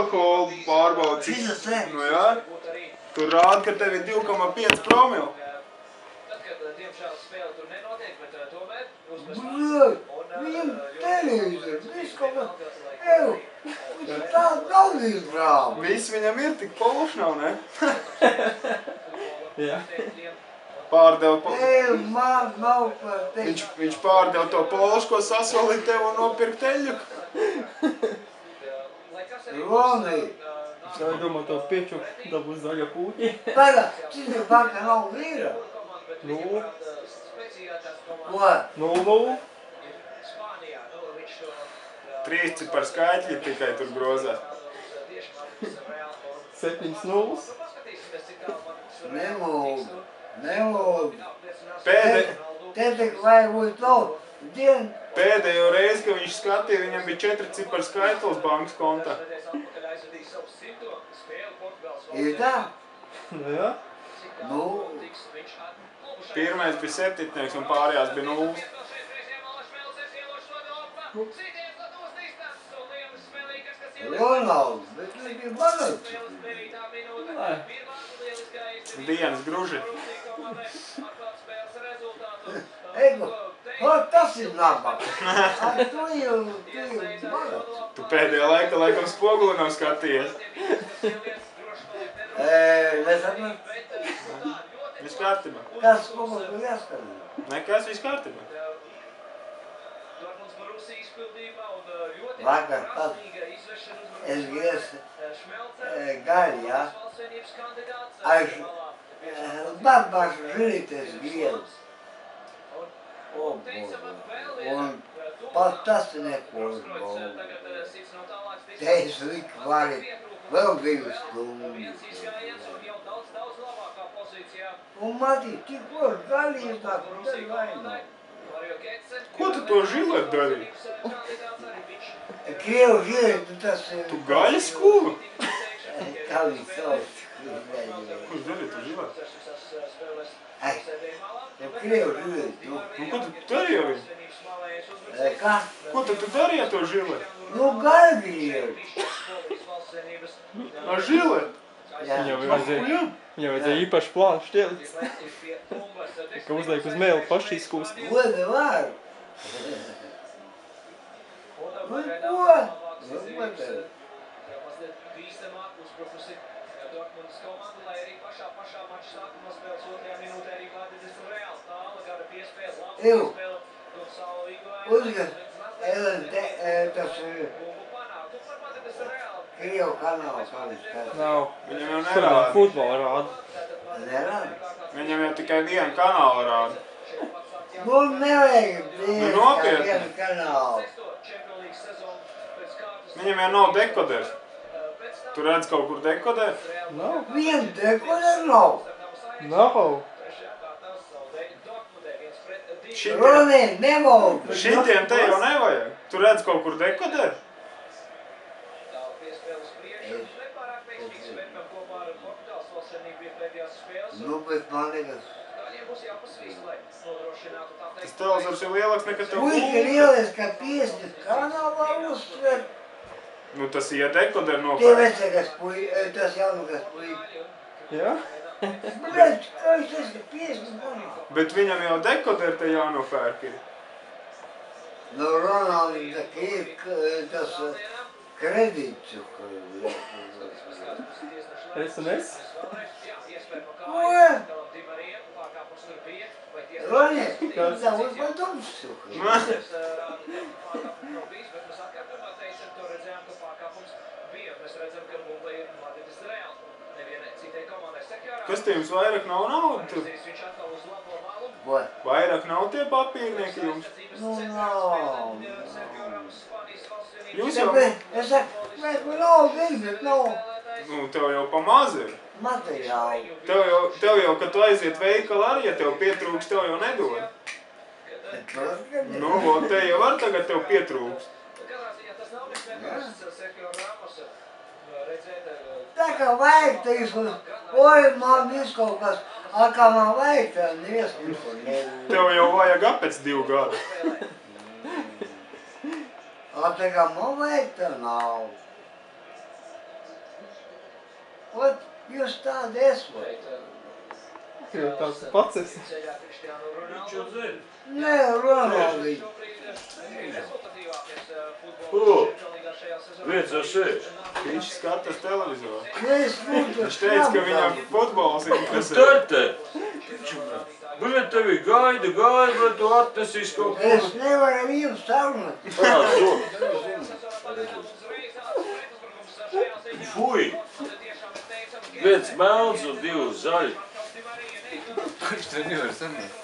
alkoholu pārbauda, cik... Nu jā, tur rāda, ka tev ir 2,5 promili. Diemžēl spēle tur nenotiek, bet tomēr Viņam televizors, viss kaut kā, tā naudas grāma. Viss viņam ir, tik polši nav, ne? Jā. Pārdeva... Man nav par teikt. Viņš pārdeva to polšu, ko sasolīja tev un nopirkt eļļu. Ronī. Es jau domāju, to pieču dabūs zaļa pūķi. Pagā, cik vakar nav vīra? Nu. Ko? 0-0. 3 cipar skaitļi tikai tur grozās. 7-0. Nemūd. Te tik vajag būt nav dienu. Pēdējo reizi, kad viņš skatīja, viņam bija 4 cipar skaitlis bankas kontā. Ir tā? Nu jā. Nu. Pirmais bija 7 un pārējās bija 0. Ronalds, bet viņš bija bagats. Nē. Dienas gruži. Ego, tas ir nabaga. Tu jau bagats. Tu pēdējā laikam spoguli nav skatījies. Nesapratu. Viss kārtībā. Kas spoguli tu jāskatīt? Nekas, viss kārtībā. Vakar pat es griezu gaļu, jā. Aš barbašu žilītes griezu. O, Bogu. Un pat tas neko uzbaudu. Te es liku vaļi vēl 2 stundas. Un matī, tik loši gaļi tā, kur tad vainā. Ko tu to žilet darīji? Krievu žilīti, tas ir... Tu gaļas kūvi? Kā viņi sauc? Ko tu darīji tu žilet? Krievu žilīti, nu. Nu, ko tu darīji ar viņu? Kā? Ko tu darīji ar to žilet? Nu, gaļgrievi. Ar žilet? Viņam vajadzēja īpaši plānu šķēlis. Ka uzliek uz mēli paši izkūst. Goda var. Nu, ko? Nu, Ew. Uzgat, tas Krievu kanāls kāds. Nav. Viņam jau nerāda. Futbola rāda. Nerāda? Viņam jau tikai vienu kanālu rāda. Nu, nevajag nopietni. vienu kanālu. Viņam jau nav dekoders. Tu redz kaut kur dekoder? Nav. Vienu dekoderu nav. Nav. Ronī, nevajag. Šitiem te jau nevajag. Tu redz kaut kur dekoder? Nu, bet man nekas. Tas televizors ir lielāks nekā tev Puika lūka. lielies, ka 50 kanālā uzsver. Nu tas ir dekoder Tie nopērk. vecākas puika, tas jaunukas puika. Jā? Bļaļ, kā viņš tas ir 50 kanālā? Bet viņam jau dekoder te jānopērk ir. Nu, Ronaldim tak ir tas kredīts. SMS? Ko? Ronī, tā uzpadums. Kas te jums vairāk nav nauda? Ko? Vairāk nav tie papīrnieki jums? Nu, nav. Jūs jau... Es saku, vajag naudu ir, bet nav Nu, tev jau pa maz ir. materiāli. Tev jau, kad tu aiziet veikalu arī, ja tev pietrūks, tev jau nedod. Nu, te jau var tagad tev pietrūks. Tā kā vajag teiksim, oi, man viss kaut kas, kā man vajag, tā nevies neko nedod. Tev jau vajag apēc 2 gadu. Tā kā man vajag, tā nav. Ot, jūs tādi esat. Tāds pats esi. Viņš jau zina. Nē, Ronaldi. Viens jau sēž. Viņš skatās televizoru. Es būtu Viņš teica, ka viņam futbols interesē. Tarte! Bet tevi gaida, lai tu atnesīs kaut ko. Es nevaru viņu sarunāt. Fui! Viens melns un divi zaļi. Viņš te nevar sarunāt.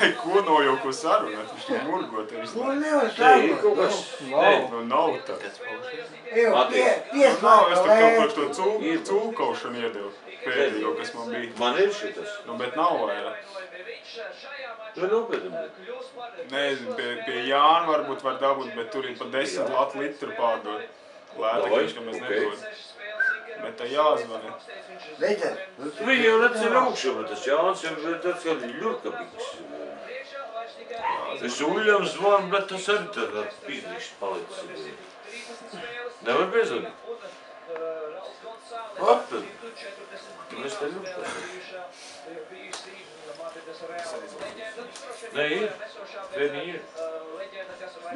Neko nav jau ko sarunāt. Viņš to murgot. Ko nevar Te ir kaut sarunāt? kas. Nu, nav tā. Jau Nav, es piesmāka tur kaut par lēt. to cūkaušanu iedevu. Pēdējo, kas man bija. Man ir šitas. Nu, bet nav vairāk. Nu, nopietni. Nezinu, pie Jāna varbūt var dabūt, bet tur ir pa 10 litru pārdot. Lētākais, ka mēs nedod. Bet tā jāzvana. Veģer. Viņi jau neceļ augšā, bet tas Jānis jau tāds kā ļurkapīgs. Es Uļam zvanu, bet tas arī tāds pīdīšs palicis. Nevar piezvanīt. Labi. Tu mēs te ļurkā. Nē, ir. Vieni ir.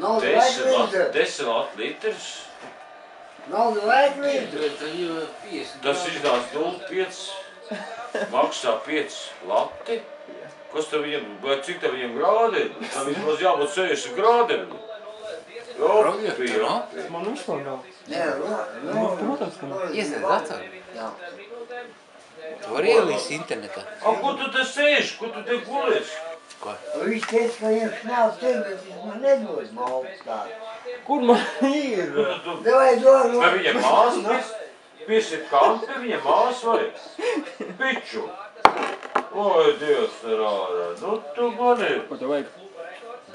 Nav vajag līdzi. 10 litrs. Nav vajag līdzi. Tā jau 50. Tas iznāca 0,5. Maksā 5 lati. Kas tev viņam, vai cik tev viņam grādi? Tam vismaz jābūt 60 grādiem. Man vispār nav. Nē, Protams, ka nav. Iesniedz datoru. Jā. Tu vari ielīst internetā. A, ko tu te sēži? Ko tu te gulies? Ko? Viņš teica, ka viņš nav tevi, bet viņš man nedod malku tādu. Kur man ir? Davai dod. Vai viņa māsa piesit kampi, viņa māsa vai? Piču. Oi, Dievs, te rārā. Nu, tu mani. Ko tev vajag?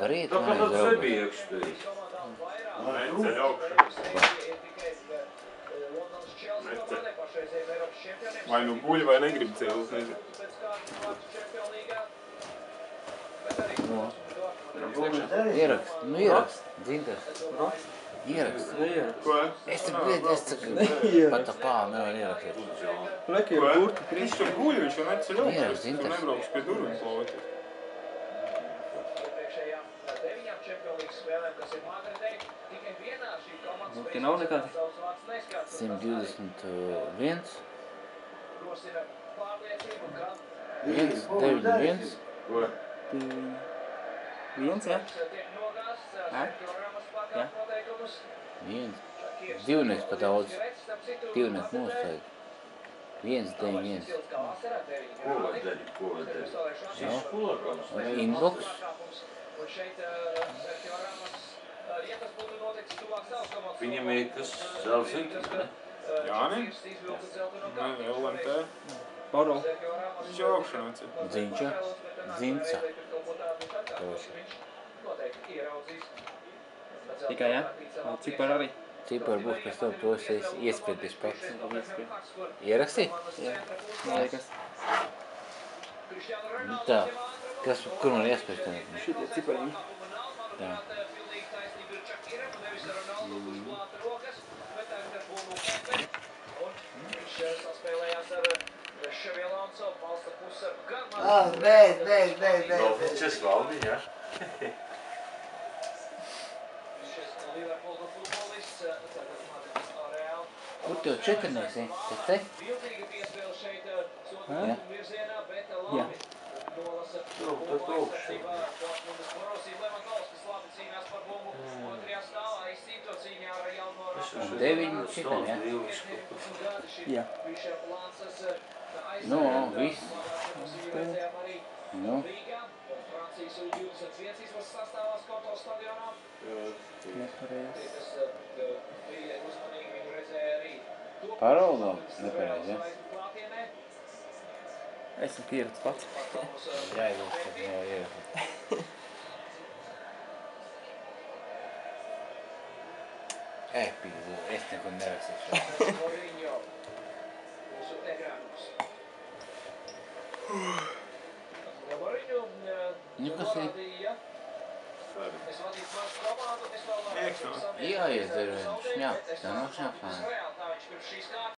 Var iet Tā kā man tāds uz nebiekš bija. Neceļ augšā. Vai nu guļ, vai negrib cēlus, nezinu. Ierakst. Nu ierakst. Dzintars. Ierakst. Ko? Es te biedzi, es saku, pat tā pā nevar ierakstīt. Leki jau Ko? burti Viņš krist. tur guļ, viņš jau neceļ Jā, augšā. Tu zintars. nebrauks pie durvīm plovoties. Nu, tie nav nekādi. 121. 191. Ko? Viens, jā? Jā? Jā? 1. Divnieks pat daudz. Divnieks mūs vajag. 191. Ko var darīt? Ko var darīt? Šis kulakams. Inbox. Viņam ir kas zelts inters, ne? Jāni? Ne, LMT. Paro. Viņš jau augšā neceļ. Dziņča. Dzinca. Toši. Tikai, jā? Cipar arī. Cipar būs pēc tam, to es iespēdis pats. Ierakstīt? Jā. Liekas. Nu tā. Kas, kur man iespēdis? Šitie cipariņi. Tā. Beidz. Šis valdi, jā? Kur tev četrnieks, ne? Tas te? Jā. Jā. Tur, tad augšā. 9 šitam, jā? Jā. Nu, viss. Nu. Nepareiz. Paraudā? Nepareiz, jā? Esmu pieredz pats. Jā, jā. Pīdu, es neko nerakstīšu. Nu, kas ir? Iekšā. Jā, iedzer, šņāp. Tā nav šņāp.